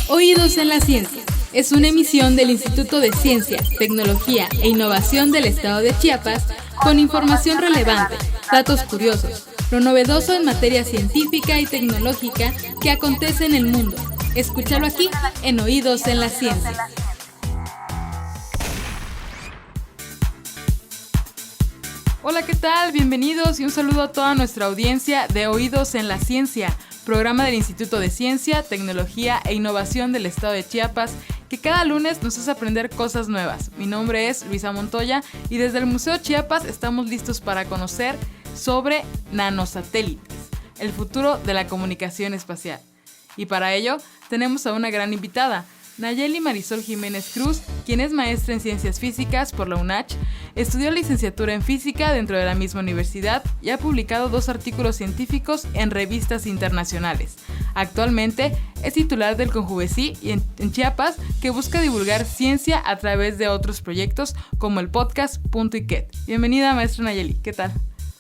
Oídos en la Ciencia es una emisión del Instituto de Ciencia, Tecnología e Innovación del Estado de Chiapas con información relevante, datos curiosos, lo novedoso en materia científica y tecnológica que acontece en el mundo. Escúchalo aquí en Oídos en la Ciencia. Hola, ¿qué tal? Bienvenidos y un saludo a toda nuestra audiencia de Oídos en la Ciencia, programa del Instituto de Ciencia, Tecnología e Innovación del Estado de Chiapas, que cada lunes nos hace aprender cosas nuevas. Mi nombre es Luisa Montoya y desde el Museo Chiapas estamos listos para conocer sobre nanosatélites, el futuro de la comunicación espacial. Y para ello tenemos a una gran invitada, Nayeli Marisol Jiménez Cruz, quien es maestra en Ciencias Físicas por la UNACH, estudió licenciatura en Física dentro de la misma universidad y ha publicado 2 artículos científicos en revistas internacionales. Actualmente es titular del Conjuvecí en Chiapas, que busca divulgar ciencia a través de otros proyectos como el podcast Punto y Quet. Bienvenida, maestra Nayeli, ¿qué tal?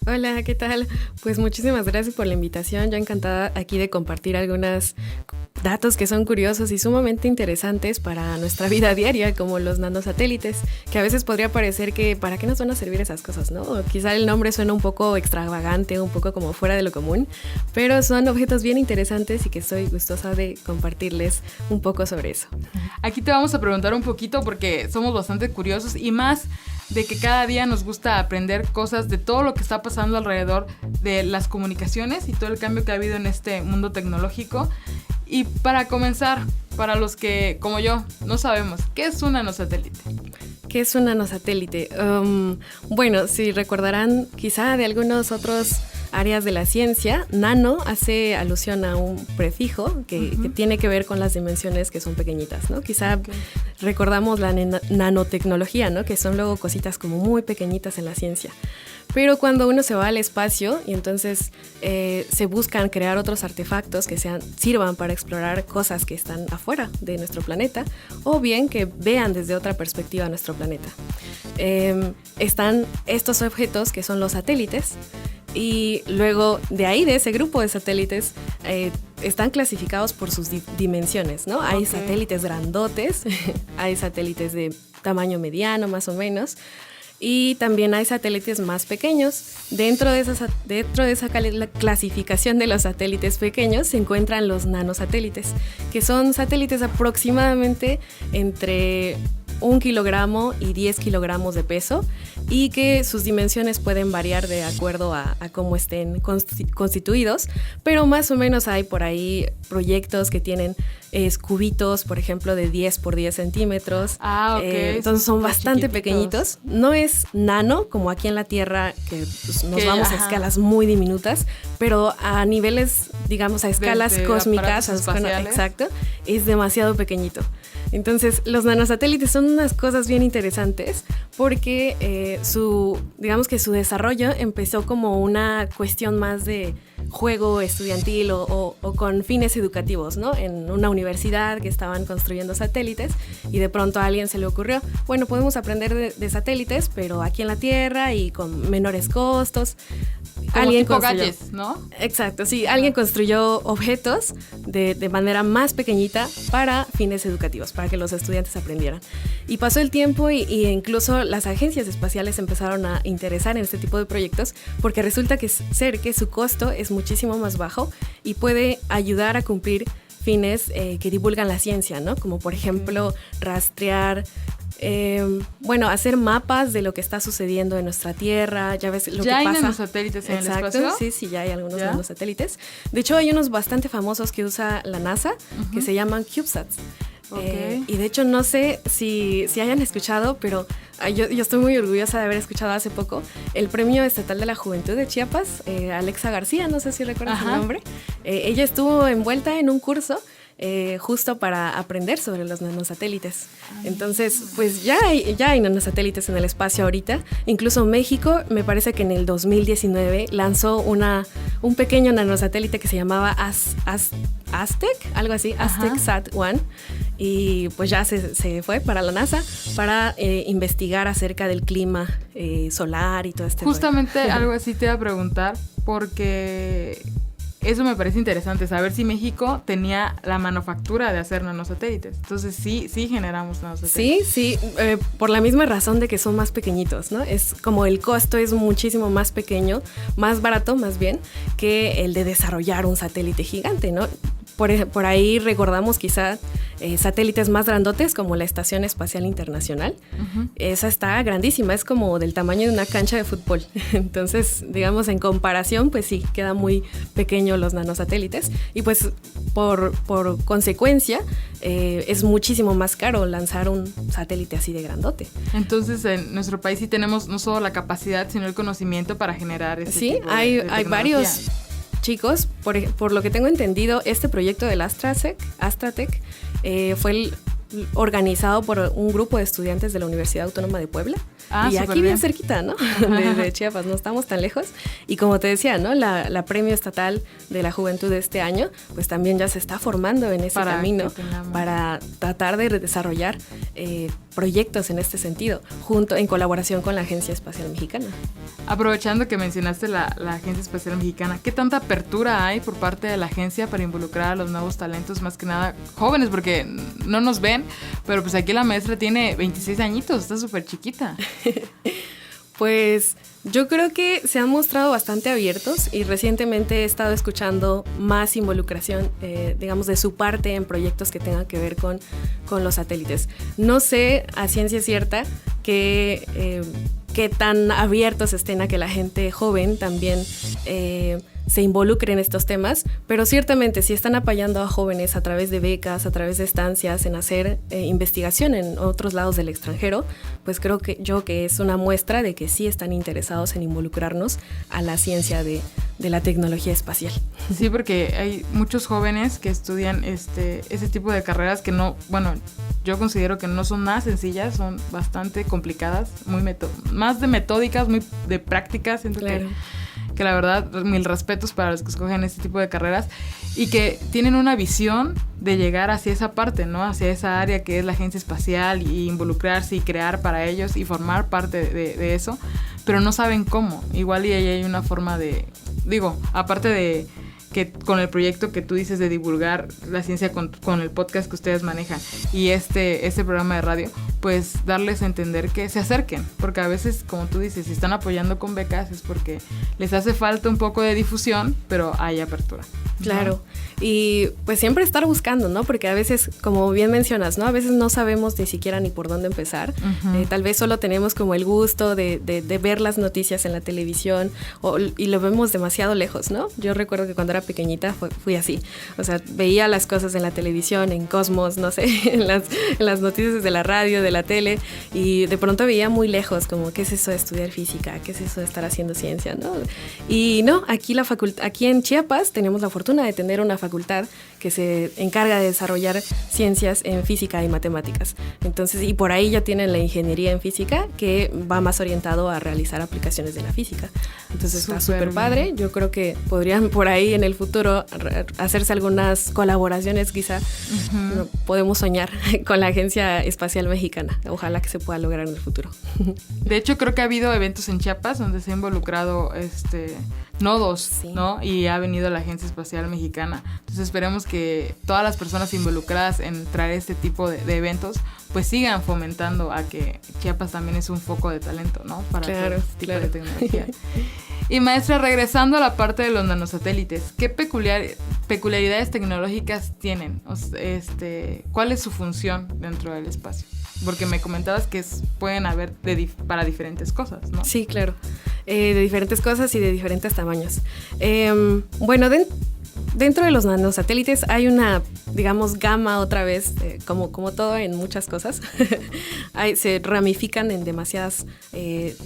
Hola, ¿qué tal? Pues muchísimas gracias por la invitación. Yo encantada aquí de compartir algunos datos que son curiosos y sumamente interesantes para nuestra vida diaria, como los nanosatélites, que a veces podría parecer que ¿para qué nos van a servir esas cosas, no? O quizá el nombre suena un poco extravagante, un poco como fuera de lo común, pero son objetos bien interesantes y que estoy gustosa de compartirles un poco sobre eso. Aquí te vamos a preguntar un poquito porque somos bastante curiosos y más de que cada día nos gusta aprender cosas de todo lo que está pasando alrededor de las comunicaciones y todo el cambio que ha habido en este mundo tecnológico. Y para comenzar, para los que, como yo, no sabemos, ¿qué es un nanosatélite? ¿Qué es un nanosatélite? Bueno, si recordarán quizá de algunos otros áreas de la ciencia, nano hace alusión a un prefijo que tiene que ver con las dimensiones que son pequeñitas, ¿no? Quizá recordamos la nanotecnología, ¿no? Que son luego cositas como muy pequeñitas en la ciencia. Pero cuando uno se va al espacio y entonces se buscan crear otros artefactos que sirvan para explorar cosas que están afuera de nuestro planeta o bien que vean desde otra perspectiva nuestro planeta. Están estos objetos que son los satélites y luego de ahí, de ese grupo de satélites, están clasificados por sus dimensiones, ¿no? Hay satélites grandotes, hay satélites de tamaño mediano más o menos, y también hay satélites más pequeños. Dentro de esa clasificación de los satélites pequeños se encuentran los nanosatélites, que son satélites aproximadamente entre 1 kilogramo y 10 kilogramos de peso y que sus dimensiones pueden variar de acuerdo a cómo estén constituidos, pero más o menos hay por ahí proyectos que tienen cubitos, por ejemplo, de 10 por 10 centímetros. Entonces son bastante pequeñitos. No es nano, como aquí en la Tierra, que pues, nos vamos a escalas muy diminutas, pero a niveles, digamos, a escalas cósmicas, exacto, es demasiado pequeñito. Entonces, los nanosatélites son unas cosas bien interesantes porque su desarrollo empezó como una cuestión más de juego estudiantil o con fines educativos, ¿no? En una universidad que estaban construyendo satélites y de pronto a alguien se le ocurrió, bueno, podemos aprender de satélites, pero aquí en la Tierra y con menores costos. Como tipo gadgets, ¿no? Exacto, sí. Alguien construyó objetos de manera más pequeñita para fines educativos, para que los estudiantes aprendieran. Y pasó el tiempo y incluso las agencias espaciales empezaron a interesar en este tipo de proyectos porque resulta que su costo es muchísimo más bajo y puede ayudar a cumplir fines que divulgan la ciencia, ¿no? Como por ejemplo rastrear, hacer mapas de lo que está sucediendo en nuestra Tierra. Ya ves lo que pasa. ¿Ya hay nanosatélites en el espacio? Sí, ya hay algunos nanosatélites. De hecho, hay unos bastante famosos que usa la NASA que se llaman CubeSats. Y de hecho, no sé si hayan escuchado, pero yo estoy muy orgullosa de haber escuchado hace poco el Premio Estatal de la Juventud de Chiapas, Alexa García, no sé si recuerdas el nombre. Ella estuvo envuelta en un curso justo para aprender sobre los nanosatélites. Entonces, pues ya hay nanosatélites en el espacio ahorita. Incluso México, me parece que en el 2019 lanzó un pequeño nanosatélite que se llamaba Aztec, algo así, Aztec Sat-1, y pues ya se fue para la NASA para investigar acerca del clima solar y todo este Justamente algo así te iba a preguntar, porque eso me parece interesante, saber si México tenía la manufactura de hacer nanosatélites. Entonces sí generamos nanosatélites. Sí, por la misma razón de que son más pequeñitos, ¿no? Es como el costo es muchísimo más pequeño, más barato más bien, que el de desarrollar un satélite gigante, ¿no? Por ahí recordamos quizá satélites más grandotes como la Estación Espacial Internacional. Uh-huh. Esa está grandísima, es como del tamaño de una cancha de fútbol. Entonces, digamos, en comparación, pues sí, queda muy pequeño los nanosatélites. Y pues por consecuencia, es muchísimo más caro lanzar un satélite así de grandote. Entonces, en nuestro país sí tenemos no solo la capacidad, sino el conocimiento para generar ese tipo de tecnología. Hay varios chicos, por lo que tengo entendido, este proyecto del Astratec fue organizado por un grupo de estudiantes de la Universidad Autónoma de Puebla. Y aquí bien cerquita, ¿no? De Chiapas, no estamos tan lejos. Y como te decía, ¿no? La Premio Estatal de la Juventud de este año, pues también ya se está formando en ese camino para tratar de desarrollar proyectos en este sentido, en colaboración con la Agencia Espacial Mexicana. Aprovechando que mencionaste la Agencia Espacial Mexicana, ¿qué tanta apertura hay por parte de la agencia para involucrar a los nuevos talentos, más que nada jóvenes? Porque no nos ven, pero pues aquí la maestra tiene 26 añitos, está súper chiquita. Pues yo creo que se han mostrado bastante abiertos y recientemente he estado escuchando más involucración, digamos, de su parte en proyectos que tengan que ver con los satélites. No sé a ciencia cierta qué tan abiertos estén a que la gente joven también se involucre en estos temas, pero ciertamente si están apoyando a jóvenes a través de becas, a través de estancias, en hacer investigación en otros lados del extranjero, pues creo que es una muestra de que sí están interesados en involucrarnos a la ciencia de la tecnología espacial. Sí, porque hay muchos jóvenes que estudian ese tipo de carreras que yo considero que no son nada sencillas, son bastante complicadas, más de metódicas, muy de prácticas, siento que la verdad, mil respetos para los que escogen este tipo de carreras y que tienen una visión de llegar hacia esa parte, ¿no? Hacia esa área que es la agencia espacial y involucrarse y crear para ellos y formar parte de eso, pero no saben cómo. Igual y ahí hay una forma aparte de que con el proyecto que tú dices de divulgar la ciencia con el podcast que ustedes manejan y este programa de radio, pues darles a entender que se acerquen, porque a veces, como tú dices, si están apoyando con becas es porque les hace falta un poco de difusión, pero hay apertura. Claro, y pues siempre estar buscando, ¿no? Porque a veces, como bien mencionas, ¿no? A veces no sabemos ni siquiera ni por dónde empezar. Uh-huh. Tal vez solo tenemos como el gusto de ver las noticias en la televisión y lo vemos demasiado lejos, ¿no? Yo recuerdo que cuando era pequeñita fui así. O sea, veía las cosas en la televisión, en Cosmos, no sé, en las noticias de la radio, de la tele, y de pronto veía muy lejos, como, ¿qué es eso de estudiar física? ¿Qué es eso de estar haciendo ciencia? ¿No? Y no, aquí en Chiapas tenemos la fortuna de tener una facultad que se encarga de desarrollar ciencias en física y matemáticas. Entonces, y por ahí ya tienen la ingeniería en física, que va más orientado a realizar aplicaciones de la física. Entonces está súper padre. Yo creo que podrían por ahí en el futuro hacerse algunas colaboraciones, quizá. Uh-huh. Podemos soñar con la Agencia Espacial Mexicana. Ojalá que se pueda lograr en el futuro. De hecho, creo que ha habido eventos en Chiapas donde se ha involucrado nodos, sí, ¿no? Y ha venido la Agencia Espacial Mexicana. Entonces esperemos que todas las personas involucradas en traer este tipo de eventos pues sigan fomentando a que Chiapas también es un foco de talento, ¿no? Para todo este tipo de tecnología. Y maestra, regresando a la parte de los nanosatélites, ¿qué peculiaridades tecnológicas tienen? ¿Cuál es su función dentro del espacio? Porque me comentabas que pueden haber para diferentes cosas, ¿no? Sí, claro. De diferentes cosas y de diferentes tamaños. Dentro de los nanosatélites hay una, digamos, gama otra vez, como todo en muchas cosas. Se ramifican en demasiados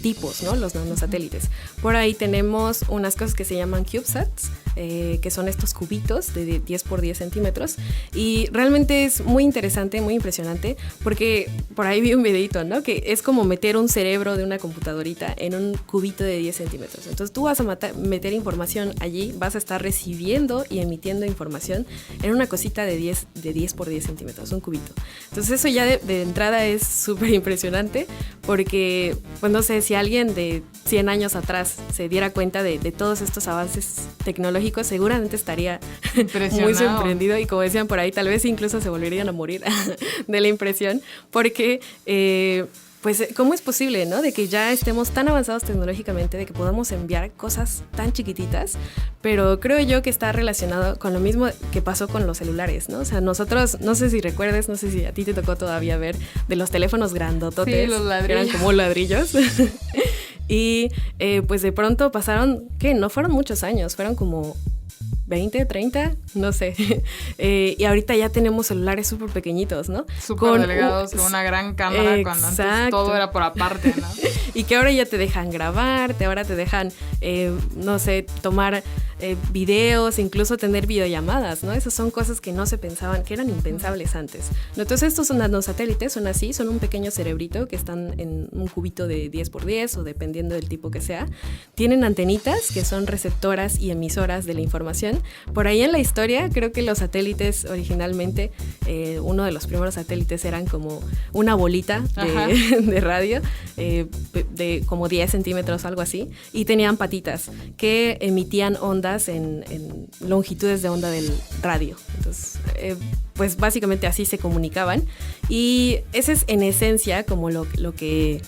tipos, ¿no? Los nanosatélites. Por ahí tenemos unas cosas que se llaman CubeSats, que son estos cubitos de 10 por 10 centímetros. Y realmente es muy interesante, muy impresionante, porque por ahí vi un videito, ¿no? Que es como meter un cerebro de una computadorita en un cubito de 10 centímetros. Entonces tú vas a meter información allí, vas a estar recibiendo y emitiendo información en una cosita de 10 por 10 centímetros, un cubito. Entonces eso ya de entrada es súper impresionante, porque pues no sé, si alguien de 100 años atrás se diera cuenta de todos estos avances tecnológico, seguramente estaría Impresionado. muy sorprendido y como decían por ahí, tal vez incluso se volverían a morir de la impresión, porque pues ¿cómo es posible, no? De que ya estemos tan avanzados tecnológicamente, de que podamos enviar cosas tan chiquititas, pero creo yo que está relacionado con lo mismo que pasó con los celulares, ¿no? O sea, nosotros, no sé si recuerdes, no sé si a ti te tocó todavía ver de los teléfonos grandototes, sí, los ladrillos, que eran como ladrillos. Y pues de pronto pasaron, ¿qué? No fueron muchos años, fueron como 20, 30, no sé. Y ahorita ya tenemos celulares súper pequeñitos, ¿no? Súper delgados, con una gran cámara, cuando antes todo era por aparte, ¿no? Y que ahora ya te dejan grabar, ahora te dejan, no sé, tomar videos, incluso tener videollamadas, ¿no? Esas son cosas que no se pensaban, que eran impensables antes. Entonces estos nanosatélites son así, son un pequeño cerebrito que están en un cubito de 10x10 o dependiendo del tipo que sea. Tienen antenitas que son receptoras y emisoras de la información. Por ahí en la historia, creo que los satélites originalmente, uno de los primeros satélites eran como una bolita de radio, de como 10 centímetros, algo así, y tenían patitas que emitían ondas en longitudes de onda del radio. Entonces, pues básicamente así se comunicaban, y ese es en esencia como lo que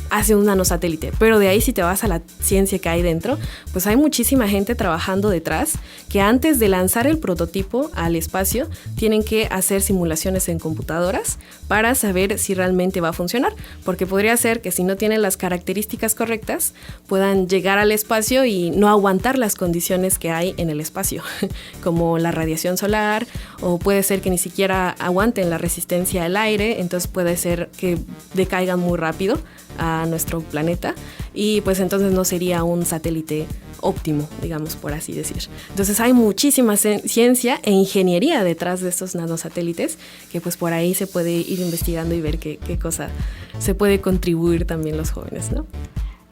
hace un nanosatélite. Pero de ahí, si te vas a la ciencia que hay dentro, pues hay muchísima gente trabajando detrás que antes de lanzar el prototipo al espacio tienen que hacer simulaciones en computadoras para saber si realmente va a funcionar, porque podría ser que si no tienen las características correctas puedan llegar al espacio y no aguantar las condiciones que hay en el espacio, como la radiación solar, o puede ser que ni siquiera aguanten la resistencia al aire, entonces puede ser que decaigan muy rápido a nuestro planeta, y pues entonces no sería un satélite óptimo, digamos, por así decir. Entonces hay muchísima ciencia e ingeniería detrás de estos nanosatélites, que pues por ahí se puede ir investigando y ver qué cosa se puede contribuir también los jóvenes, ¿no?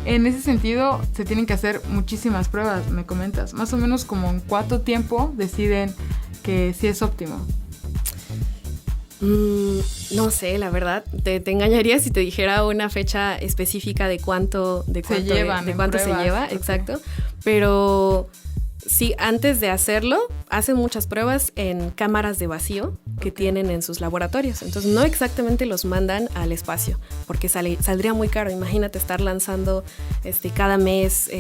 En ese sentido, se tienen que hacer muchísimas pruebas, me comentas. Más o menos, como en ¿cuánto tiempo deciden que sí es óptimo? No sé, la verdad, te engañaría si te dijera una fecha específica de cuánto se lleva, exacto. Pero sí, antes de hacerlo, hacen muchas pruebas en cámaras de vacío que tienen en sus laboratorios. Entonces, no exactamente los mandan al espacio, porque saldría muy caro. Imagínate estar lanzando cada mes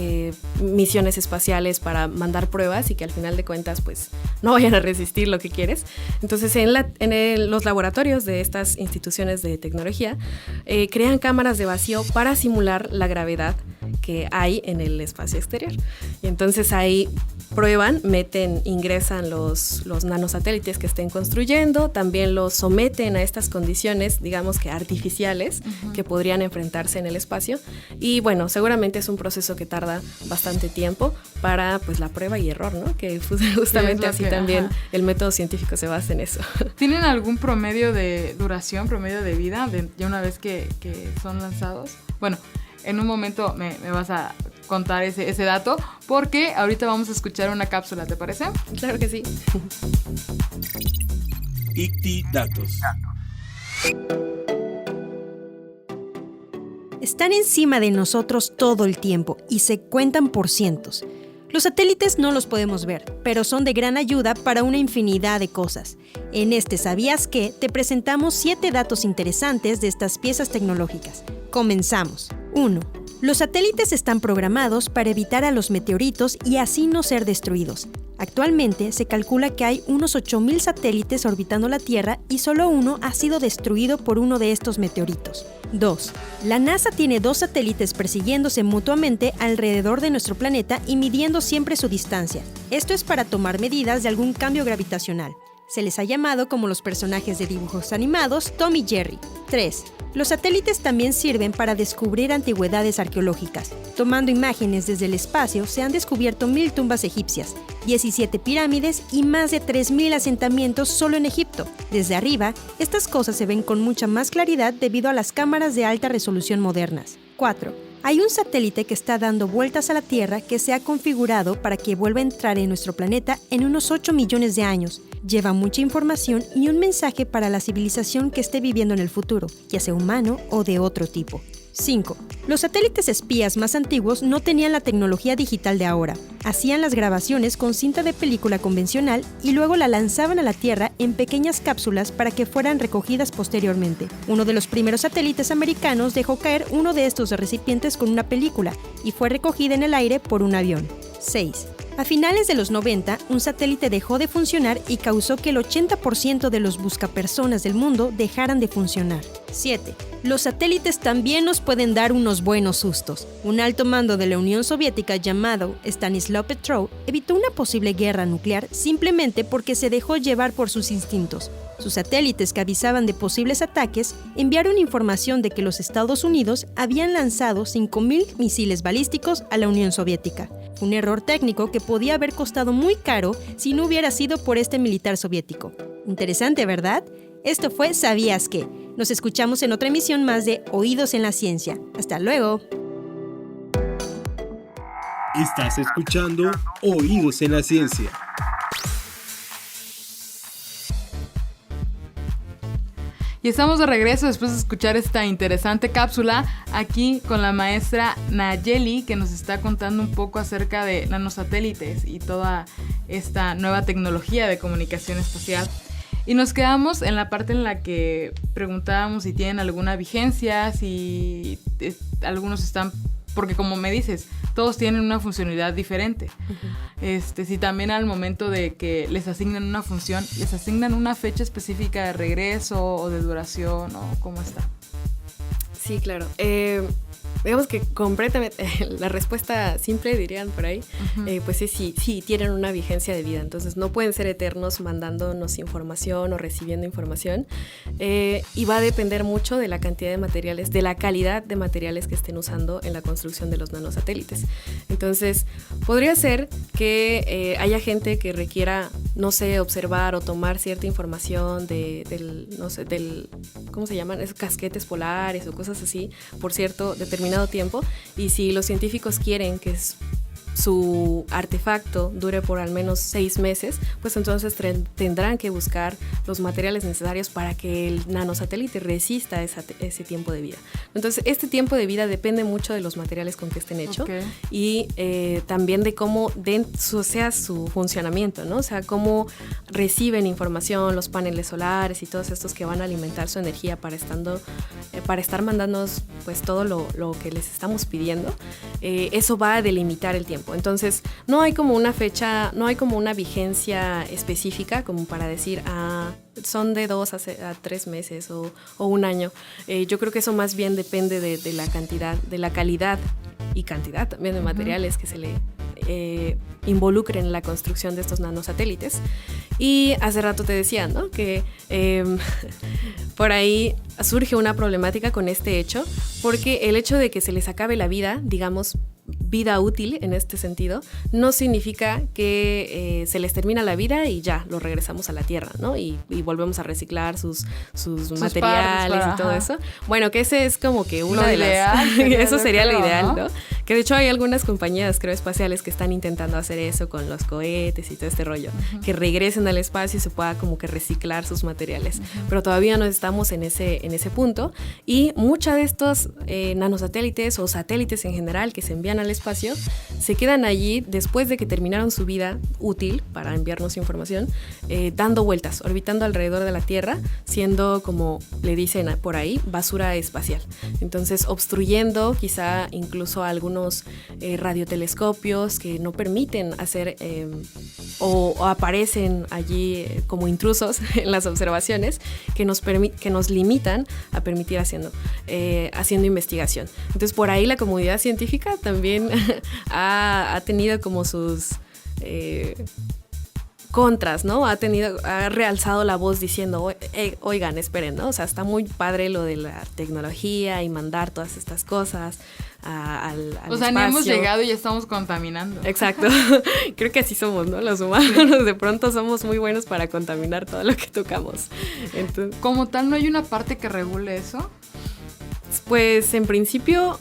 misiones espaciales para mandar pruebas y que al final de cuentas, pues, no vayan a resistir lo que quieres. Entonces, en los laboratorios de estas instituciones de tecnología, crean cámaras de vacío para simular la gravedad que hay en el espacio exterior. Y entonces ahí prueban, ingresan los nanosatélites que estén construyendo, también los someten a estas condiciones, digamos que artificiales, que podrían enfrentarse en el espacio. Y bueno, seguramente es un proceso que tarda bastante tiempo para pues la prueba y error, ¿no? Que justamente así también el método científico se basa en eso. ¿Tienen algún promedio de duración, promedio de vida, ya una vez que son lanzados? Bueno, en un momento me vas a contar ese dato, porque ahorita vamos a escuchar una cápsula, ¿te parece? Claro que sí. ICTI Datos. Están encima de nosotros todo el tiempo y se cuentan por cientos. Los satélites no los podemos ver, pero son de gran ayuda para una infinidad de cosas. En este ¿Sabías qué? Te presentamos 7 datos interesantes de estas piezas tecnológicas. Comenzamos. 1. Los satélites están programados para evitar a los meteoritos y así no ser destruidos. Actualmente se calcula que hay unos 8,000 satélites orbitando la Tierra y solo uno ha sido destruido por uno de estos meteoritos. 2. La NASA tiene 2 satélites persiguiéndose mutuamente alrededor de nuestro planeta y midiendo siempre su distancia. Esto es para tomar medidas de algún cambio gravitacional. Se les ha llamado como los personajes de dibujos animados Tom y Jerry. 3. Los satélites también sirven para descubrir antigüedades arqueológicas. Tomando imágenes desde el espacio, se han descubierto 1,000 tumbas egipcias, 17 pirámides y más de 3,000 asentamientos solo en Egipto. Desde arriba, estas cosas se ven con mucha más claridad debido a las cámaras de alta resolución modernas. 4. Hay un satélite que está dando vueltas a la Tierra que se ha configurado para que vuelva a entrar en nuestro planeta en unos 8 millones de años. Lleva mucha información y un mensaje para la civilización que esté viviendo en el futuro, ya sea humano o de otro tipo. 5. Los satélites espías más antiguos no tenían la tecnología digital de ahora. Hacían las grabaciones con cinta de película convencional y luego la lanzaban a la Tierra en pequeñas cápsulas para que fueran recogidas posteriormente. Uno de los primeros satélites americanos dejó caer uno de estos recipientes con una película y fue recogida en el aire por un avión. 6. A finales de los 90, un satélite dejó de funcionar y causó que el 80% de los buscapersonas del mundo dejaran de funcionar. 7. Los satélites también nos pueden dar unos buenos sustos. Un alto mando de la Unión Soviética llamado Stanislav Petrov evitó una posible guerra nuclear simplemente porque se dejó llevar por sus instintos. Sus satélites que avisaban de posibles ataques enviaron información de que los Estados Unidos habían lanzado 5,000 misiles balísticos a la Unión Soviética. Un error técnico que podía haber costado muy caro si no hubiera sido por este militar soviético. Interesante, ¿verdad? Esto fue ¿Sabías qué? Nos escuchamos en otra emisión más de Oídos en la Ciencia. ¡Hasta luego! Estás escuchando Oídos en la Ciencia. Y estamos de regreso después de escuchar esta interesante cápsula aquí con la maestra Nayeli, que nos está contando un poco acerca de nanosatélites y toda esta nueva tecnología de comunicación espacial. Y nos quedamos en la parte en la que preguntábamos si tienen alguna vigencia, si algunos están... Porque como me dices, todos tienen una funcionalidad diferente. Uh-huh. Si también al momento de que les asignan una función, les asignan una fecha específica de regreso o de duración o cómo está. Sí, claro. Digamos que completamente, la respuesta simple dirían por ahí, uh-huh. Pues sí, tienen una vigencia de vida, entonces no pueden ser eternos mandándonos información o recibiendo información, y va a depender mucho de la cantidad de materiales, de la calidad de materiales que estén usando en la construcción de los nanosatélites. Entonces, podría ser que haya gente que requiera, no sé, observar o tomar cierta información del ¿cómo se llaman? Esos casquetes polares o cosas así, por cierto, determinado tiempo, y si los científicos quieren que su artefacto dure por al menos 6 meses, pues entonces tendrán que buscar los materiales necesarios para que el nanosatélite resista ese tiempo de vida. Entonces, este tiempo de vida depende mucho de los materiales con que estén hechos, okay. Y también de cómo sea su funcionamiento, ¿no? O sea, cómo reciben información los paneles solares y todos estos que van a alimentar su energía para estar mandándonos pues todo lo que les estamos pidiendo. Eso va a delimitar el tiempo. Entonces, no hay como una fecha, no hay como una vigencia específica como para decir, son de 2 a 3 meses o un año. Yo creo que eso más bien depende de la cantidad, de la calidad y cantidad también de materiales que se le involucren en la construcción de estos nanosatélites. Y hace rato te decía, ¿no? Que por ahí surge una problemática con este hecho, porque el hecho de que se les acabe la vida, digamos, vida útil en este sentido, no significa que se les termina la vida y ya, lo regresamos a la Tierra, ¿no? Y volvemos a reciclar sus materiales y todo eso. Bueno, que ese es como que una de las... Eso sería lo ideal, ¿no? Que de hecho hay algunas compañías, creo, espaciales que están intentando hacer eso con los cohetes y todo este rollo, uh-huh. Que regresen al espacio y se pueda como que reciclar sus materiales. Uh-huh. Pero todavía no estamos en ese punto, y muchos de estos nanosatélites o satélites en general que se envían al espacio se quedan allí después de que terminaron su vida útil para enviarnos información, dando vueltas, orbitando alrededor de la Tierra, siendo, como le dicen por ahí, basura espacial. Entonces, obstruyendo quizá incluso algunos radiotelescopios que no permiten hacer o aparecen allí como intrusos en las observaciones que nos limitan a permitir haciendo investigación. Entonces, por ahí la comunidad científica también ha tenido como sus contras, ¿no? Ha realzado la voz diciendo, oigan, esperen, ¿no? O sea, está muy padre lo de la tecnología y mandar todas estas cosas al o sea, espacio. ni hemos llegado y ya estamos contaminando. Exacto. Creo que así somos, ¿no? Los humanos de pronto somos muy buenos para contaminar todo lo que tocamos. Entonces, ¿como tal no hay una parte que regule eso? Pues en principio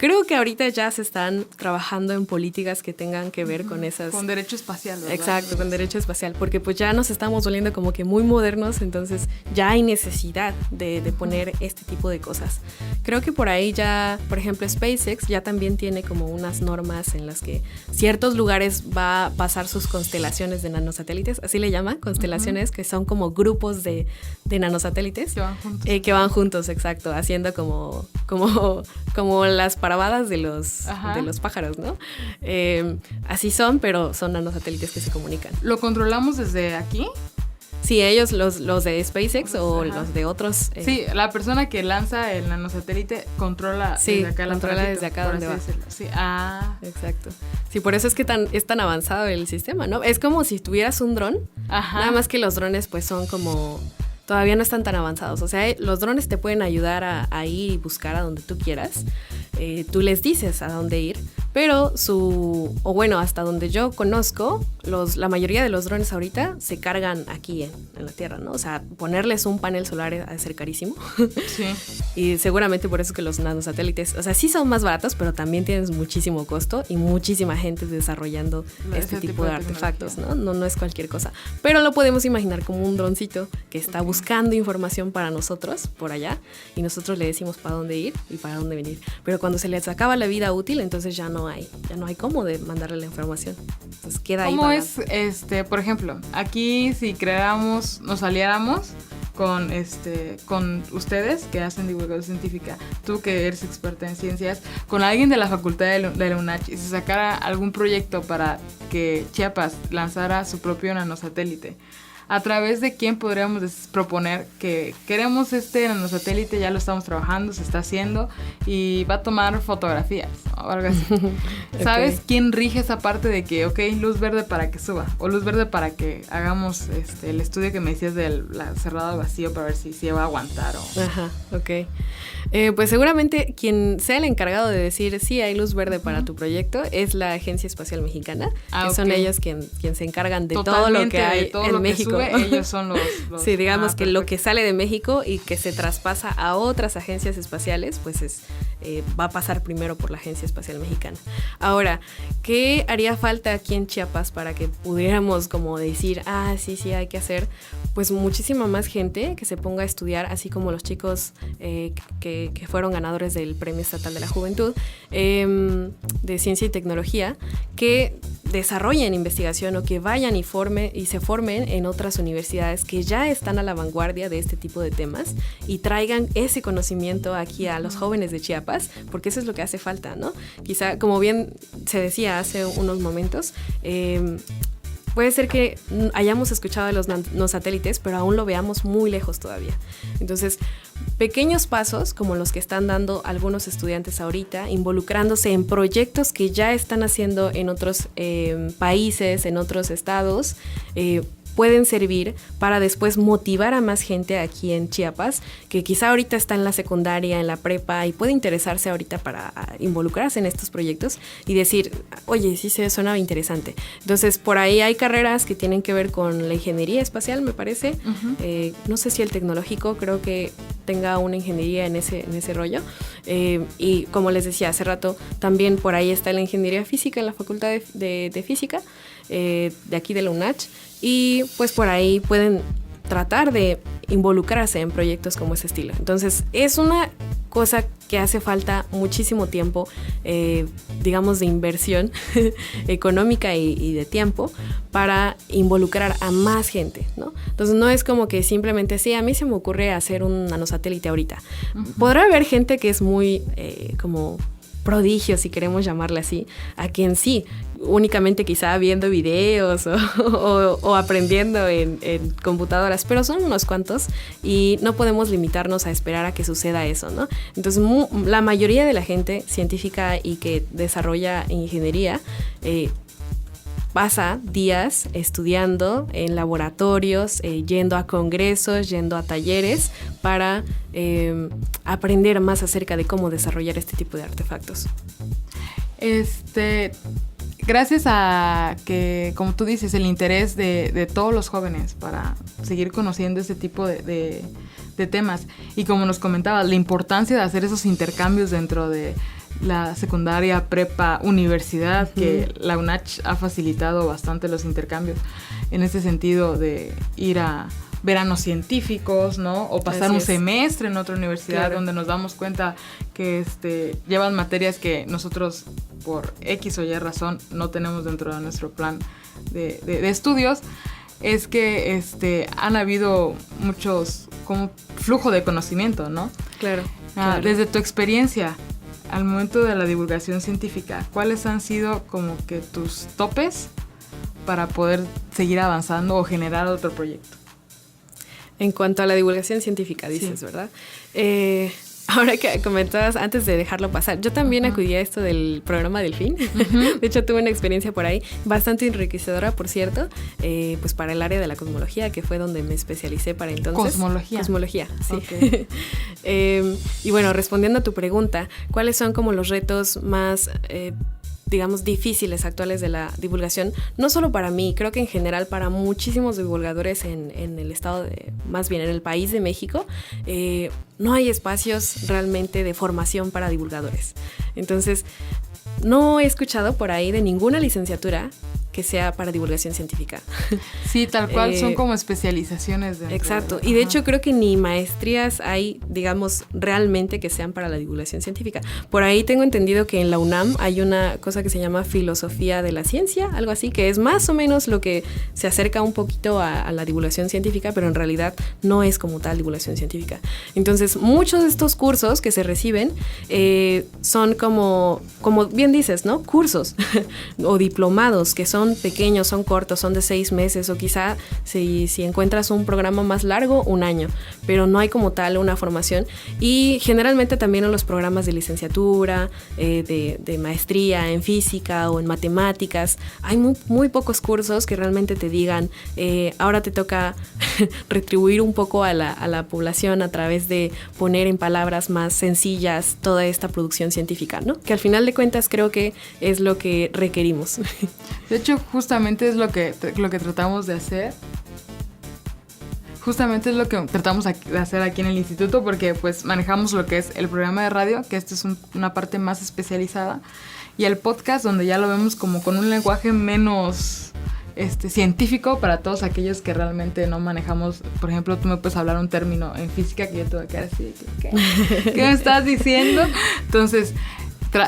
Creo que ahorita ya se están trabajando en políticas que tengan que ver con esas... Con derecho espacial, ¿verdad? Exacto, con derecho espacial, porque pues ya nos estamos volviendo como que muy modernos, entonces ya hay necesidad de poner este tipo de cosas. Creo que por ahí ya, por ejemplo, SpaceX ya también tiene como unas normas en las que ciertos lugares va a pasar sus constelaciones de nanosatélites, así le llaman, constelaciones, que son como grupos de nanosatélites. Que van juntos, exacto, haciendo como las paravadas de los pájaros, ¿no? Así son, pero son nanosatélites que se comunican. ¿Lo controlamos desde aquí? Sí, ellos, los de SpaceX o los de otros... Sí, la persona que lanza el nanosatélite controla desde acá el controla desde acá donde va. Sí. Exacto. Sí, por eso es que es tan avanzado el sistema, ¿no? Es como si tuvieras un dron, nada más que los drones pues son como... Todavía no están tan avanzados. O sea, los drones te pueden ayudar a ir y buscar a donde tú quieras. Tú les dices a dónde ir, pero hasta donde yo conozco, la mayoría de los drones ahorita se cargan aquí en la Tierra, ¿no? O sea, ponerles un panel solar ha de ser carísimo. Sí. Y seguramente por eso que los nanosatélites, o sea, sí son más baratos, pero también tienen muchísimo costo y muchísima gente desarrollando este tipo de artefactos, ¿no? No es cualquier cosa. Pero lo podemos imaginar como un droncito que está buscando información para nosotros por allá y nosotros le decimos para dónde ir y para dónde venir. Pero cuando se les acaba la vida útil, entonces ya no hay cómo de mandarle la información. Entonces queda ahí. ¿Cómo es, por ejemplo, aquí si nos aliáramos con ustedes que hacen divulgación científica, tú que eres experta en ciencias, con alguien de la facultad de la UNACH y se sacara algún proyecto para que Chiapas lanzara su propio nanosatélite? ¿A través de quién podríamos proponer que queremos este nanosatélite, ya lo estamos trabajando, se está haciendo y va a tomar fotografías o algo así? ¿Sabes quién rige esa parte de que, luz verde para que suba o luz verde para que hagamos el estudio que me decías del cerrado vacío para ver si va a aguantar? Ajá, ok. Pues seguramente quien sea el encargado de decir sí hay luz verde para tu proyecto es la Agencia Espacial Mexicana, que son ellos quien se encargan de todo lo que hay en México. Ellos son los sí, digamos que lo que sale de México y que se traspasa a otras agencias espaciales, pues va a pasar primero por la Agencia Espacial Mexicana. Ahora, ¿qué haría falta aquí en Chiapas para que pudiéramos como decir, sí, hay que hacer? Pues muchísima más gente que se ponga a estudiar, así como los chicos que fueron ganadores del Premio Estatal de la Juventud de Ciencia y Tecnología, que desarrollen investigación o que vayan y se formen en otras universidades que ya están a la vanguardia de este tipo de temas y traigan ese conocimiento aquí a los jóvenes de Chiapas, porque eso es lo que hace falta, ¿no? Quizá, como bien se decía hace unos momentos, puede ser que hayamos escuchado de los nanosatélites, pero aún lo veamos muy lejos todavía. Entonces, pequeños pasos como los que están dando algunos estudiantes ahorita, involucrándose en proyectos que ya están haciendo en otros países, en otros estados, pueden servir para después motivar a más gente aquí en Chiapas, que quizá ahorita está en la secundaria, en la prepa, y puede interesarse ahorita para involucrarse en estos proyectos y decir, oye, sí se suena interesante. Entonces, por ahí hay carreras que tienen que ver con la ingeniería espacial, me parece. No sé si el tecnológico, creo que tenga una ingeniería en ese rollo. Y como les decía hace rato, también por ahí está la ingeniería física en la Facultad de Física, de aquí de la UNACH. Y pues por ahí pueden tratar de involucrarse en proyectos como ese estilo. Entonces es una cosa que hace falta muchísimo tiempo, digamos, de inversión económica y de tiempo para involucrar a más gente, ¿no? Entonces no es como que simplemente, sí, a mí se me ocurre hacer un nanosatélite ahorita. Podrá haber gente que es muy como prodigio, si queremos llamarle así, a quien sí, únicamente quizá viendo videos o aprendiendo en computadoras, pero son unos cuantos y no podemos limitarnos a esperar a que suceda eso, ¿no? Entonces la mayoría de la gente científica y que desarrolla ingeniería pasa días estudiando en laboratorios, yendo a congresos, yendo a talleres para aprender más acerca de cómo desarrollar este tipo de artefactos. Gracias a que, como tú dices, el interés de todos los jóvenes para seguir conociendo este tipo de temas, y como nos comentabas, la importancia de hacer esos intercambios dentro de la secundaria, prepa, universidad, que la UNACH ha facilitado bastante los intercambios en ese sentido de ir a veranos científicos, ¿no? O pasar un semestre en otra universidad, donde nos damos cuenta que llevan materias que nosotros por X o Y razón no tenemos dentro de nuestro plan de estudios. Es que han habido muchos como flujo de conocimiento, ¿no? Claro. Desde tu experiencia al momento de la divulgación científica, ¿cuáles han sido como que tus topes para poder seguir avanzando o generar otro proyecto? En cuanto a la divulgación científica, dices, ¿verdad? Ahora que comentabas, antes de dejarlo pasar, yo también acudí a esto del programa Delfín. De hecho, tuve una experiencia por ahí bastante enriquecedora, por cierto, pues para el área de la cosmología, que fue donde me especialicé para entonces. Cosmología, sí. Okay. Y bueno, respondiendo a tu pregunta, ¿cuáles son como los retos más digamos, difíciles actuales de la divulgación? No solo para mí, creo que en general para muchísimos divulgadores en el estado más bien en el país de México, no hay espacios realmente de formación para divulgadores. Entonces, no he escuchado por ahí de ninguna licenciatura que sea para divulgación científica. Sí, tal cual, son como especializaciones. Exacto, y de hecho creo que ni maestrías hay, digamos, realmente que sean para la divulgación científica. Por ahí tengo entendido que en la UNAM hay una cosa que se llama filosofía de la ciencia, algo así, que es más o menos lo que se acerca un poquito a la divulgación científica, pero en realidad no es como tal divulgación científica. Entonces, muchos de estos cursos que se reciben son como bien dices, ¿no? Cursos o diplomados que son pequeños, son cortos, son de 6 meses o quizá si encuentras un programa más largo, 1 año, pero no hay como tal una formación. Y generalmente también en los programas de licenciatura, de maestría en física o en matemáticas, hay muy pocos cursos que realmente te digan, ahora te toca retribuir un poco a la población a través de poner en palabras más sencillas toda esta producción científica, ¿no? Que al final de cuentas creo que es lo que requerimos. De hecho, justamente es lo que tratamos de hacer. Justamente es lo que tratamos de hacer aquí en el instituto, porque pues manejamos lo que es el programa de radio, que esto es una parte más especializada, y el podcast, donde ya lo vemos como con un lenguaje menos científico para todos aquellos que realmente no manejamos. Por ejemplo, tú me puedes hablar un término en física que yo te voy a quedar así, ¿qué me estás diciendo? Entonces,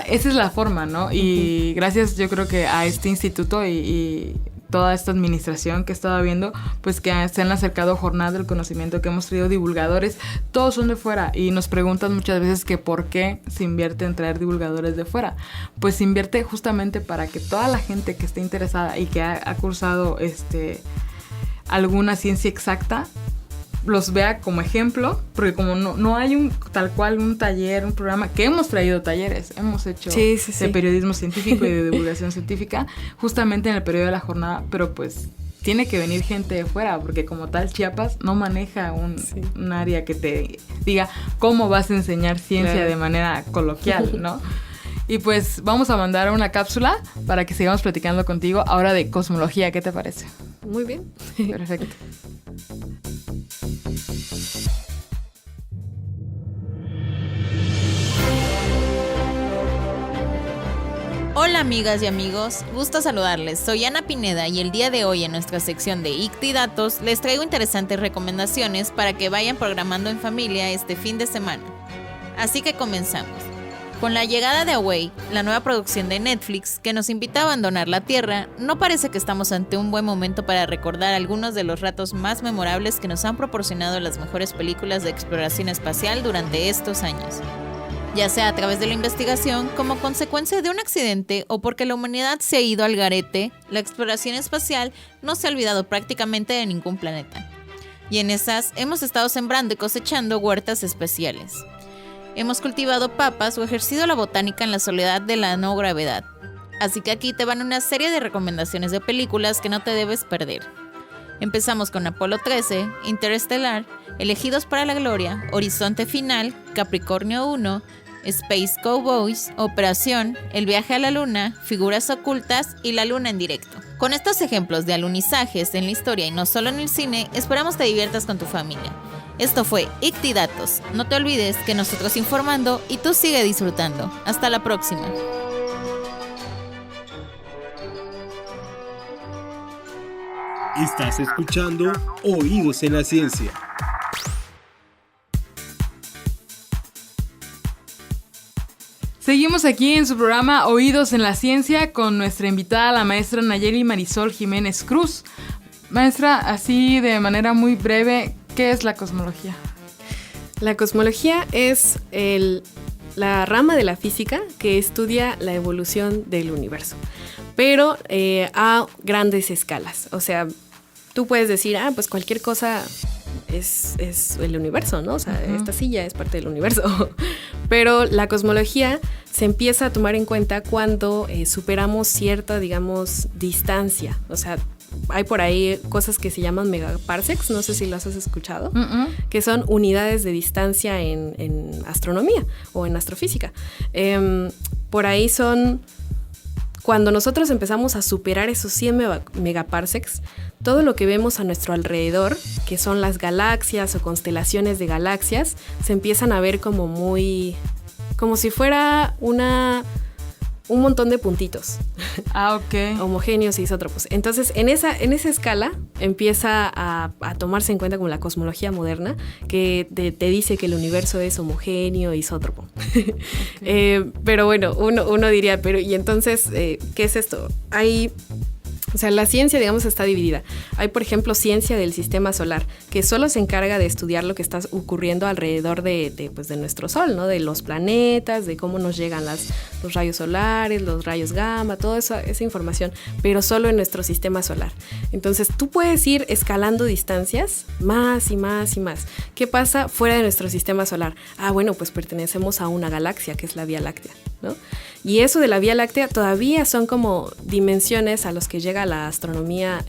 esa es la forma, ¿no? Y gracias, yo creo que a este instituto y toda esta administración que he estado viendo, pues que se han acercado jornadas del conocimiento, que hemos traído divulgadores, todos son de fuera, y nos preguntan muchas veces que por qué se invierte en traer divulgadores de fuera. Pues se invierte justamente para que toda la gente que esté interesada y que ha cursado alguna ciencia exacta los vea como ejemplo, porque como no hay tal cual un taller, un programa, que hemos traído talleres, hemos hecho de periodismo científico y de divulgación científica, justamente en el periodo de la jornada, pero pues tiene que venir gente de fuera, porque como tal Chiapas no maneja un área que te diga cómo vas a enseñar ciencia de manera coloquial, ¿no? Y pues vamos a mandar una cápsula para que sigamos platicando contigo ahora de cosmología. ¿Qué te parece? Muy bien. Perfecto. Hola amigas y amigos, gusto saludarles. Soy Ana Pineda y el día de hoy en nuestra sección de ICTI-Datos les traigo interesantes recomendaciones para que vayan programando en familia este fin de semana. Así que comenzamos. Con la llegada de Away, la nueva producción de Netflix que nos invita a abandonar la Tierra, no parece que estamos ante un buen momento para recordar algunos de los ratos más memorables que nos han proporcionado las mejores películas de exploración espacial durante estos años. Ya sea a través de la investigación, como consecuencia de un accidente o porque la humanidad se ha ido al garete, la exploración espacial no se ha olvidado prácticamente de ningún planeta. Y en esas hemos estado sembrando y cosechando huertas especiales. Hemos cultivado papas o ejercido la botánica en la soledad de la no gravedad. Así que aquí te van una serie de recomendaciones de películas que no te debes perder. Empezamos con Apolo 13, Interestelar, Elegidos para la Gloria, Horizonte Final, Capricornio 1, Space Cowboys, Operación, El viaje a la luna, Figuras ocultas y La luna en directo. Con estos ejemplos de alunizajes en la historia y no solo en el cine, esperamos te diviertas con tu familia. Esto fue Ictidatos. No te olvides que nosotros informando y tú sigue disfrutando. Hasta la próxima. Estás escuchando Oídos en la Ciencia. Seguimos aquí en su programa Oídos en la Ciencia con nuestra invitada, la maestra Nayeli Marisol Jiménez Cruz. Maestra, así de manera muy breve, ¿qué es la cosmología? La cosmología es la rama de la física que estudia la evolución del universo, pero a grandes escalas. O sea, tú puedes decir, pues cualquier cosa es el universo, ¿no? O sea, esta silla es parte del universo. Pero la cosmología se empieza a tomar en cuenta cuando superamos cierta, digamos, distancia. O sea, hay por ahí cosas que se llaman megaparsecs, no sé si las has escuchado, que son unidades de distancia en astronomía o en astrofísica. Por ahí son... Cuando nosotros empezamos a superar esos 100 megaparsecs, todo lo que vemos a nuestro alrededor, que son las galaxias o constelaciones de galaxias, se empiezan a ver como si fuera un montón de puntitos. Ok. Homogéneos y isótropos. Entonces, en esa escala empieza a tomarse en cuenta como la cosmología moderna, que te dice que el universo es homogéneo, isótropo. Okay. Pero bueno, uno diría, ¿y entonces qué es esto? O sea, la ciencia, digamos, está dividida. Hay, por ejemplo, ciencia del sistema solar, que solo se encarga de estudiar lo que está ocurriendo alrededor de nuestro Sol, ¿no? De los planetas, de cómo nos llegan los rayos solares, los rayos gamma, toda esa información, pero solo en nuestro sistema solar. Entonces, tú puedes ir escalando distancias más y más y más. ¿Qué pasa fuera de nuestro sistema solar? Bueno, pues pertenecemos a una galaxia, que es la Vía Láctea, ¿no? Y eso de la Vía Láctea todavía son como dimensiones a los que llega la astronomía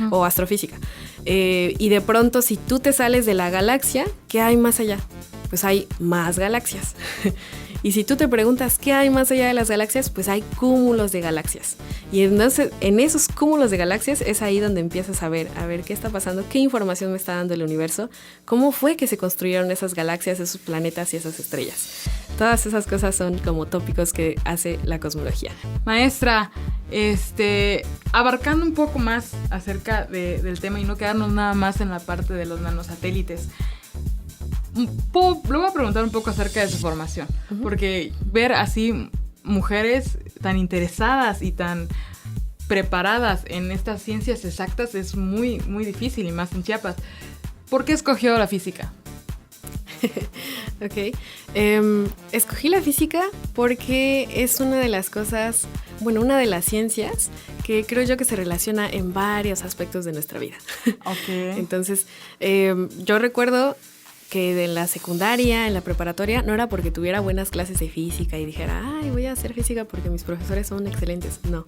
o astrofísica. Y de pronto, si tú te sales de la galaxia, ¿qué hay más allá? Pues hay más galaxias. Y si tú te preguntas qué hay más allá de las galaxias, pues hay cúmulos de galaxias. Y entonces en esos cúmulos de galaxias es ahí donde empiezas a ver qué está pasando, qué información me está dando el universo, cómo fue que se construyeron esas galaxias, esos planetas y esas estrellas. Todas esas cosas son como tópicos que hace la cosmología. Maestra, abarcando un poco más acerca del tema y no quedarnos nada más en la parte de los nanosatélites, le voy a preguntar un poco acerca de su formación, porque ver así mujeres tan interesadas y tan preparadas en estas ciencias exactas es muy, muy difícil, y más en Chiapas. ¿Por qué escogió la física? Ok. Escogí la física porque es una de las cosas, una de las ciencias que creo yo que se relaciona en varios aspectos de nuestra vida. Ok. Entonces, yo recuerdo que de la secundaria, en la preparatoria, no era porque tuviera buenas clases de física y dijera, voy a hacer física porque mis profesores son excelentes. No.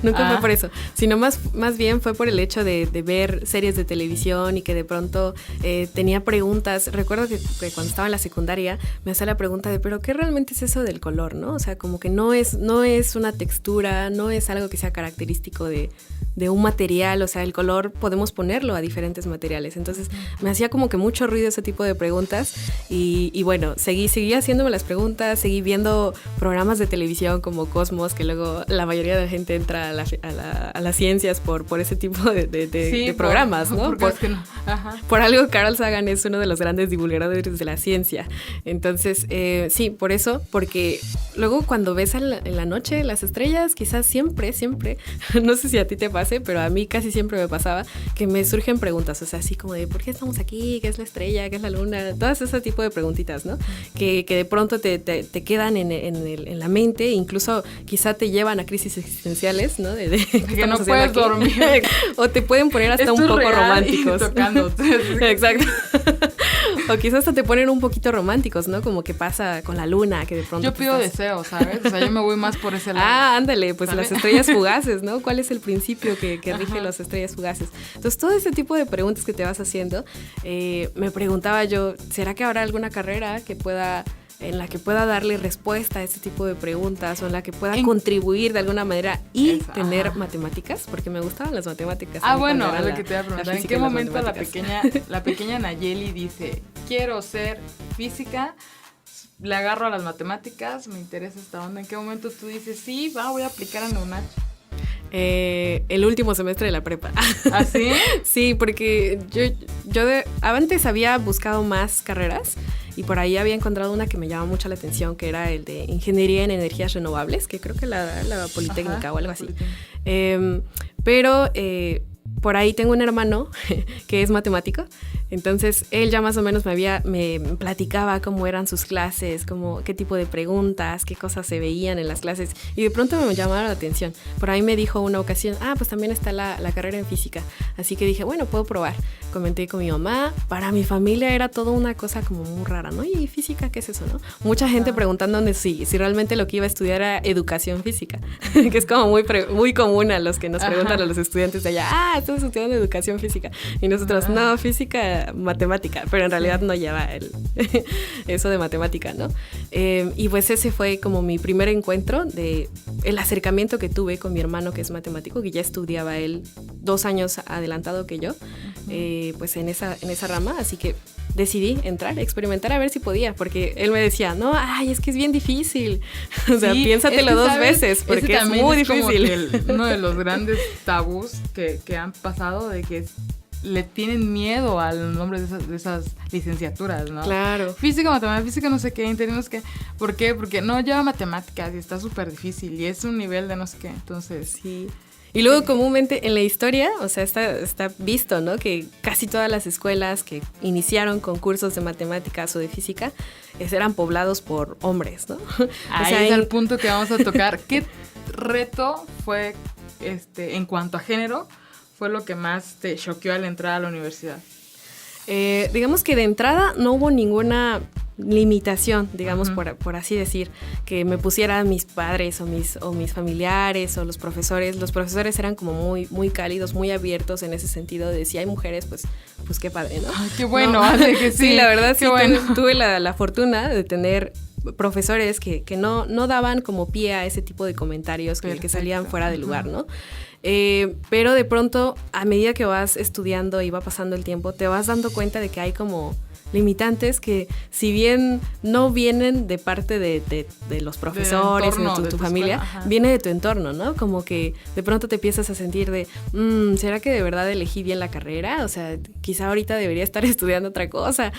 Nunca fue por eso, sino más bien fue por el hecho de ver series de televisión y que de pronto tenía preguntas. Recuerdo que cuando estaba en la secundaria me hacía la pregunta de, ¿pero qué realmente es eso del color, no? O sea, como que no es una textura, no es algo que sea característico de un material. O sea, el color podemos ponerlo a diferentes materiales. Entonces me hacía como que mucho ruido ese tipo de preguntas y bueno, seguí haciéndome las preguntas, seguí viendo programas de televisión como Cosmos, que luego la mayoría de la gente entra a las ciencias por ese tipo de programas, ¿no? Por algo Carl Sagan es uno de los grandes divulgadores de la ciencia. Entonces, sí, por eso, porque luego cuando ves en la noche las estrellas, quizás siempre, no sé si a ti te pase, pero a mí casi siempre me pasaba que me surgen preguntas, o sea, así como de ¿por qué estamos aquí? ¿Qué es la estrella? ¿Qué es la luna? Todas ese tipo de preguntitas, ¿no? Que de pronto te quedan en la mente, incluso quizá te llevan a crisis existenciales, ¿no? Que no puedes dormir. O te pueden poner hasta un poco románticos. Exacto. O quizás hasta te ponen un poquito románticos, ¿no? Como que pasa con la luna, que de pronto... Yo pido deseos, ¿sabes? O sea, yo me voy más por ese lado. Ándale, pues ¿sabes? Las estrellas fugaces, ¿no? ¿Cuál es el principio que rige las estrellas fugaces? Entonces, todo ese tipo de preguntas que te vas haciendo, me preguntaba yo, ¿será que habrá alguna carrera que pueda en la que pueda darle respuesta a este tipo de preguntas o en la que pueda contribuir de alguna manera y tener matemáticas, porque me gustaban las matemáticas. Bueno, es lo que te iba a preguntar. ¿En qué momento la pequeña Nayeli dice, quiero ser física, le agarro a las matemáticas, me interesa esta onda? ¿En qué momento tú dices, sí, voy a aplicar a la UNACH? El último semestre de la prepa. ¿Ah, sí? Sí, porque yo antes había buscado más carreras y por ahí había encontrado una que me llamaba mucho la atención, que era el de Ingeniería en Energías Renovables, que creo que la Politécnica o algo así. Pero por ahí tengo un hermano que es matemático, entonces él ya más o menos me platicaba cómo eran sus clases, qué tipo de preguntas, qué cosas se veían en las clases, y de pronto me llamaba la atención. Por ahí me dijo una ocasión, pues también está la carrera en física, así que dije, bueno, puedo probar. Comenté con mi mamá, para mi familia era toda una cosa como muy rara, ¿no? ¿Y física qué es eso, no? Mucha gente preguntándome si realmente lo que iba a estudiar era educación física, que es como muy común a los que nos preguntan a los estudiantes de allá, estás estudiando educación física, y nosotros, no, física, matemática, pero en realidad no lleva eso de matemática, ¿no? Y pues ese fue como mi primer encuentro el acercamiento que tuve con mi hermano, que es matemático, que ya estudiaba él 2 años adelantado que yo, pues en esa rama, así que decidí experimentar a ver si podía, porque él me decía, no, es que es bien difícil, o sea, piénsatelo 2 veces, porque es muy difícil. Como que uno de los grandes tabús que han pasado, de que le tienen miedo al nombre de esas licenciaturas, ¿no? Claro. Física, matemática, física, no sé qué, tenemos que... ¿Por qué? Porque no lleva matemáticas y está súper difícil y es un nivel de no sé qué, entonces... Sí. Y luego comúnmente en la historia, o sea, está visto, ¿no? Que casi todas las escuelas que iniciaron con cursos de matemáticas o de física eran poblados por hombres, ¿no? Ahí es el punto que vamos a tocar. ¿Qué reto fue, en cuanto a género, fue lo que más te choqueó al entrar a la universidad? Digamos que de entrada no hubo ninguna limitación, digamos, por así decir, que me pusieran mis padres o mis familiares o los profesores. Los profesores eran como muy, muy cálidos, muy abiertos en ese sentido de si hay mujeres, pues qué padre, ¿no? Ay, qué bueno, que sí. Sí, la verdad qué sí, bueno. tuve la fortuna de tener profesores que no daban como pie a ese tipo de comentarios que salían fuera de lugar, ¿no? Pero de pronto, a medida que vas estudiando y va pasando el tiempo, te vas dando cuenta de que hay como limitantes que, si bien no vienen de parte de los profesores, de tu familia, escuela, viene de tu entorno, ¿no? Como que de pronto te empiezas a sentir ¿será que de verdad elegí bien la carrera? O sea, quizá ahorita debería estar estudiando otra cosa.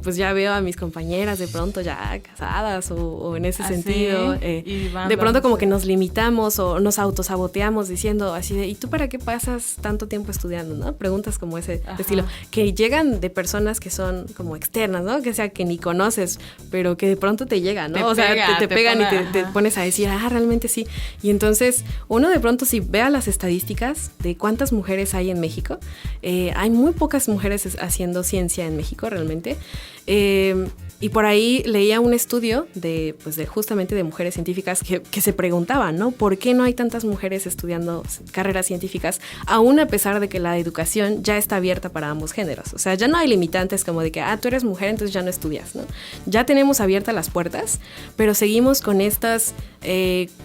Pues ya veo a mis compañeras de pronto ya casadas o en ese sentido. De pronto como que nos limitamos o nos autosaboteamos diciendo así de, ¿y tú para qué pasas tanto tiempo estudiando, no? Preguntas como ese estilo, que llegan de personas que son como externas, ¿no? Que sea que ni conoces, pero que de pronto te llegan, ¿no? Te pegan y te pones a decir, realmente sí. Y entonces, uno de pronto si vea las estadísticas de cuántas mujeres hay en México, hay muy pocas mujeres haciendo ciencia en México realmente. Y por ahí leía un estudio de justamente de mujeres científicas que se preguntaban, ¿no? ¿Por qué no hay tantas mujeres estudiando carreras científicas, aún a pesar de que la educación ya está abierta para ambos géneros? O sea, ya no hay limitantes como de que, tú eres mujer, entonces ya no estudias, ¿no? Ya tenemos abiertas las puertas, pero seguimos con estas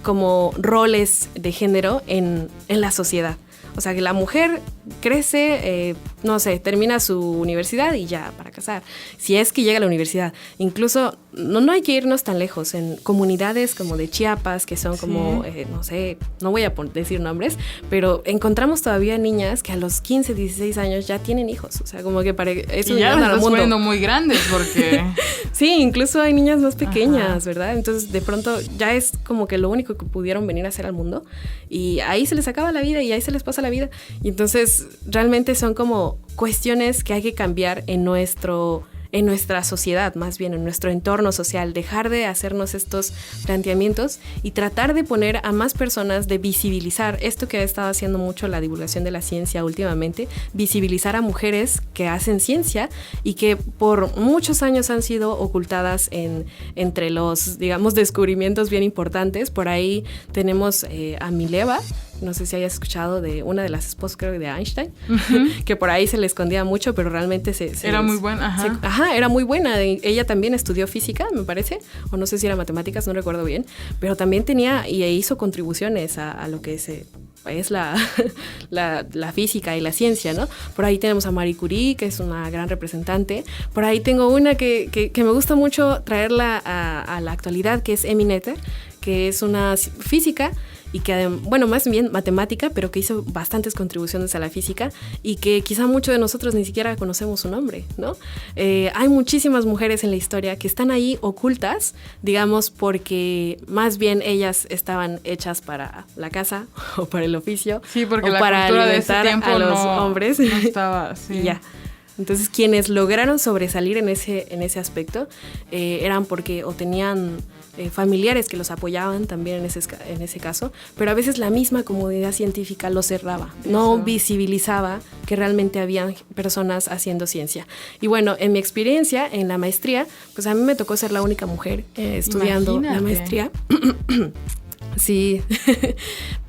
como roles de género en la sociedad. O sea, que la mujer crece, no sé, termina su universidad y ya, para casar. Si es que llega a la universidad. Incluso, no hay que irnos tan lejos. En comunidades como de Chiapas, que son como, no sé, no voy a decir nombres, pero encontramos todavía niñas que a los 15, 16 años ya tienen hijos. O sea, como que para eso y ya las estás poniendo muy grandes, porque... Sí, incluso hay niñas más pequeñas, ¿verdad? Entonces, de pronto, ya es como que lo único que pudieron venir a hacer al mundo. Y ahí se les acaba la vida y ahí se les pasa la vida. Y entonces realmente son como cuestiones que hay que cambiar en nuestra sociedad, más bien en nuestro entorno social, dejar de hacernos estos planteamientos y tratar de poner a más personas, de visibilizar esto que ha estado haciendo mucho la divulgación de la ciencia últimamente, visibilizar a mujeres que hacen ciencia y que por muchos años han sido ocultadas entre los, digamos, descubrimientos bien importantes. Por ahí tenemos a Mileva, no sé si hayas escuchado de una de las esposas, creo, de Einstein, que por ahí se le escondía mucho, pero realmente era muy buena, era muy buena. Ella también estudió física, me parece, o no sé si era matemáticas, no recuerdo bien, pero también tenía y hizo contribuciones a lo que es la física y la ciencia, ¿no? Por ahí tenemos a Marie Curie, que es una gran representante. Por ahí tengo una que me gusta mucho traerla a la actualidad, que es Emmy Noether, que es una física y que, bueno, más bien matemática, pero que hizo bastantes contribuciones a la física y que quizá muchos de nosotros ni siquiera conocemos su nombre, ¿no? Hay muchísimas mujeres en la historia que están ahí ocultas, digamos, porque más bien ellas estaban hechas para la casa o para el oficio, sí, porque o la para cultura de ese alimentar tiempo a los hombres. No estaba, sí. Y ya. Entonces, quienes lograron sobresalir en ese aspecto eran porque o tenían familiares que los apoyaban también en ese caso, pero a veces la misma comunidad científica lo cerraba, no visibilizaba que realmente había personas haciendo ciencia. Y bueno, en mi experiencia, en la maestría, pues a mí me tocó ser la única mujer estudiando la maestría. Sí,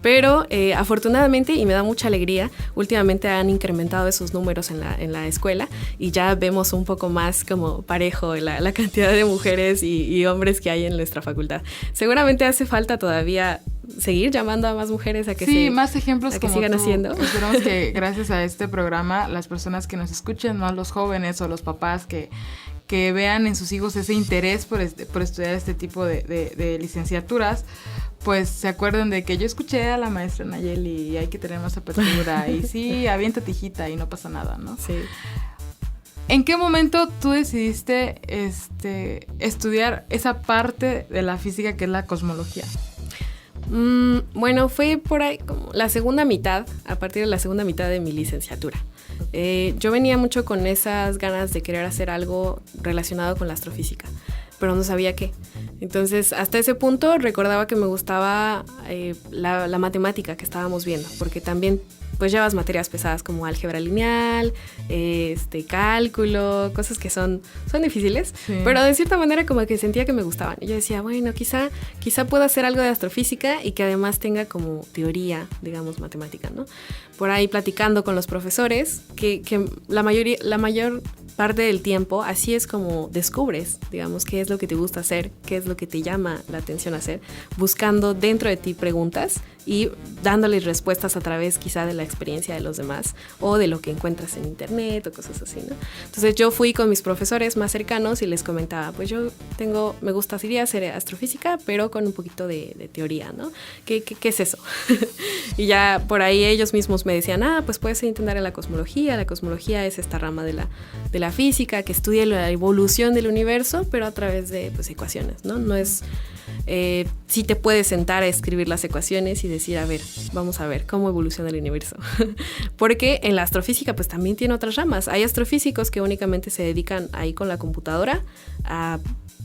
pero afortunadamente, y me da mucha alegría, últimamente han incrementado esos números en la escuela y ya vemos un poco más como parejo la cantidad de mujeres y hombres que hay en nuestra facultad. Seguramente hace falta todavía seguir llamando a más mujeres a que más ejemplos a que como sigan tú. haciendo. Esperamos que gracias a este programa las personas que nos escuchen, más los jóvenes o los papás que vean en sus hijos ese interés por estudiar este tipo de licenciaturas, pues se acuerden de que yo escuché a la maestra Nayeli y hay que tener más apertura y sí, aviéntate hijita y no pasa nada, ¿no? Sí. ¿En qué momento tú decidiste estudiar esa parte de la física que es la cosmología? Bueno, fue por ahí como la segunda mitad, a partir de la segunda mitad de mi licenciatura. Yo venía mucho con esas ganas de querer hacer algo relacionado con la astrofísica, pero no sabía qué. Entonces, hasta ese punto recordaba que me gustaba la matemática que estábamos viendo, porque también pues llevas materias pesadas como álgebra lineal, cálculo, cosas que son difíciles, pero de cierta manera como que sentía que me gustaban. Y yo decía, bueno, quizá pueda hacer algo de astrofísica y que además tenga como teoría, digamos, matemática, ¿no? Por ahí platicando con los profesores, que la mayor parte del tiempo así es como descubres, digamos, qué es lo que te gusta hacer, qué es lo que te llama la atención hacer, buscando dentro de ti preguntas y dándoles respuestas a través quizá de la experiencia de los demás o de lo que encuentras en internet o cosas así, ¿no? Entonces yo fui con mis profesores más cercanos y les comentaba, pues yo me gustaría hacer astrofísica, pero con un poquito de teoría, ¿no? ¿Qué es eso? Y ya por ahí ellos mismos me decían, pues puedes intentar en la cosmología es esta rama de la física que estudia la evolución del universo, pero a través de pues, ecuaciones, ¿no? No es... sí te puedes sentar a escribir las ecuaciones y decir, a ver, vamos a ver cómo evoluciona el universo. Porque en la astrofísica pues también tiene otras ramas. Hay astrofísicos que únicamente se dedican ahí con la computadora a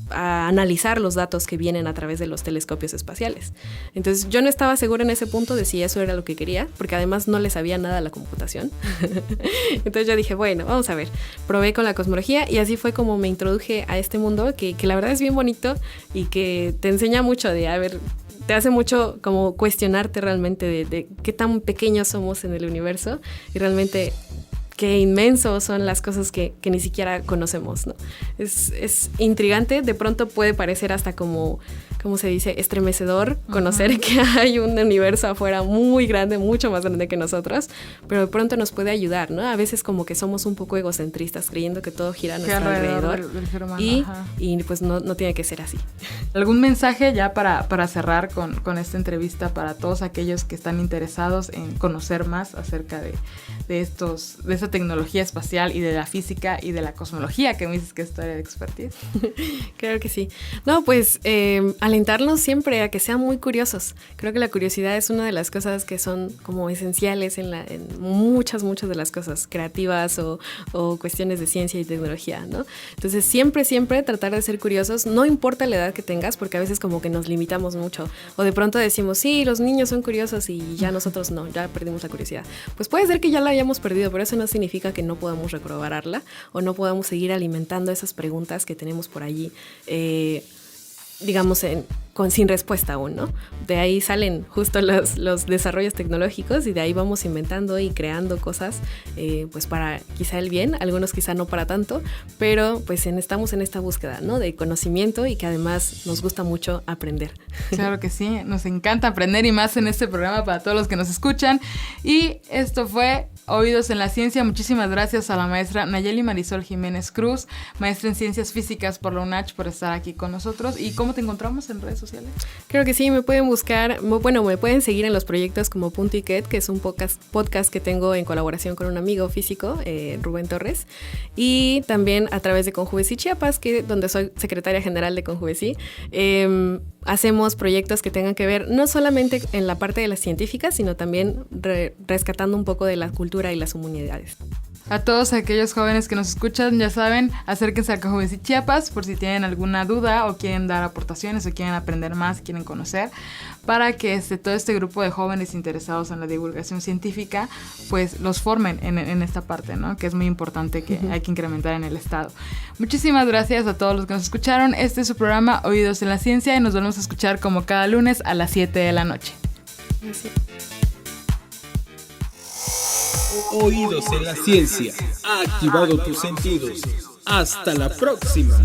analizar los datos que vienen a través de los telescopios espaciales. Entonces yo no estaba segura en ese punto de si eso era lo que quería, porque además no le sabía nada a la computación. Entonces yo dije, bueno, vamos a ver. Probé con la cosmología y así fue como me introduje a este mundo que la verdad es bien bonito y que te enseña mucho te hace mucho como cuestionarte realmente de qué tan pequeños somos en el universo y realmente qué inmensos son las cosas que ni siquiera conocemos, ¿no? Es intrigante, de pronto puede parecer hasta como se dice, estremecedor conocer que hay un universo afuera muy grande, mucho más grande que nosotros, pero de pronto nos puede ayudar, ¿no? A veces como que somos un poco egocentristas creyendo que todo gira a nuestro alrededor del ser humano, y pues no tiene que ser así. ¿Algún mensaje ya para cerrar con esta entrevista para todos aquellos que están interesados en conocer más acerca de esta tecnología espacial y de la física y de la cosmología que me dices que es tu área de expertise? Claro que sí. No, pues alentarnos siempre a que sean muy curiosos. Creo que la curiosidad es una de las cosas que son como esenciales en muchas de las cosas creativas o cuestiones de ciencia y tecnología, ¿no? Entonces siempre tratar de ser curiosos, no importa la edad que tengas, porque a veces como que nos limitamos mucho o de pronto decimos, sí, los niños son curiosos y ya nosotros no, ya perdimos la curiosidad. Pues puede ser que ya la hayamos perdido, pero eso no significa que no podamos recobrarla o no podamos seguir alimentando esas preguntas que tenemos por allí, digamos, sin respuesta aún, ¿no? De ahí salen justo los desarrollos tecnológicos y de ahí vamos inventando y creando cosas pues para quizá el bien, algunos quizá no para tanto, pero pues estamos en esta búsqueda, ¿no? De conocimiento y que además nos gusta mucho aprender. Claro que sí, nos encanta aprender y más en este programa para todos los que nos escuchan. Y esto fue Oídos en la Ciencia. Muchísimas gracias a la maestra Nayeli Marisol Jiménez Cruz, maestra en Ciencias Físicas por la UNACH, por estar aquí con nosotros. ¿Y cómo te encontramos en redes sociales? Creo que sí, me pueden buscar, bueno, me pueden seguir en los proyectos como Punto y Quet, que es un podcast que tengo en colaboración con un amigo físico, Rubén Torres, y también a través de Conjuvecí Chiapas, donde soy secretaria general de Conjuvecí. Hacemos proyectos que tengan que ver no solamente en la parte de las científicas, sino también rescatando un poco de la cultura y las humanidades. A todos aquellos jóvenes que nos escuchan, ya saben, acérquense a Conjuvecí Chiapas por si tienen alguna duda o quieren dar aportaciones o quieren aprender más, quieren conocer, para que todo este grupo de jóvenes interesados en la divulgación científica pues los formen en esta parte, ¿no? Que es muy importante, que hay que incrementar en el estado. Muchísimas gracias a todos los que nos escucharon. Este es su programa Oídos en la Ciencia y nos volvemos a escuchar como cada lunes a las 7 de la noche. Gracias. Oídos en la Ciencia. Ha activado tus sentidos. Hasta la próxima.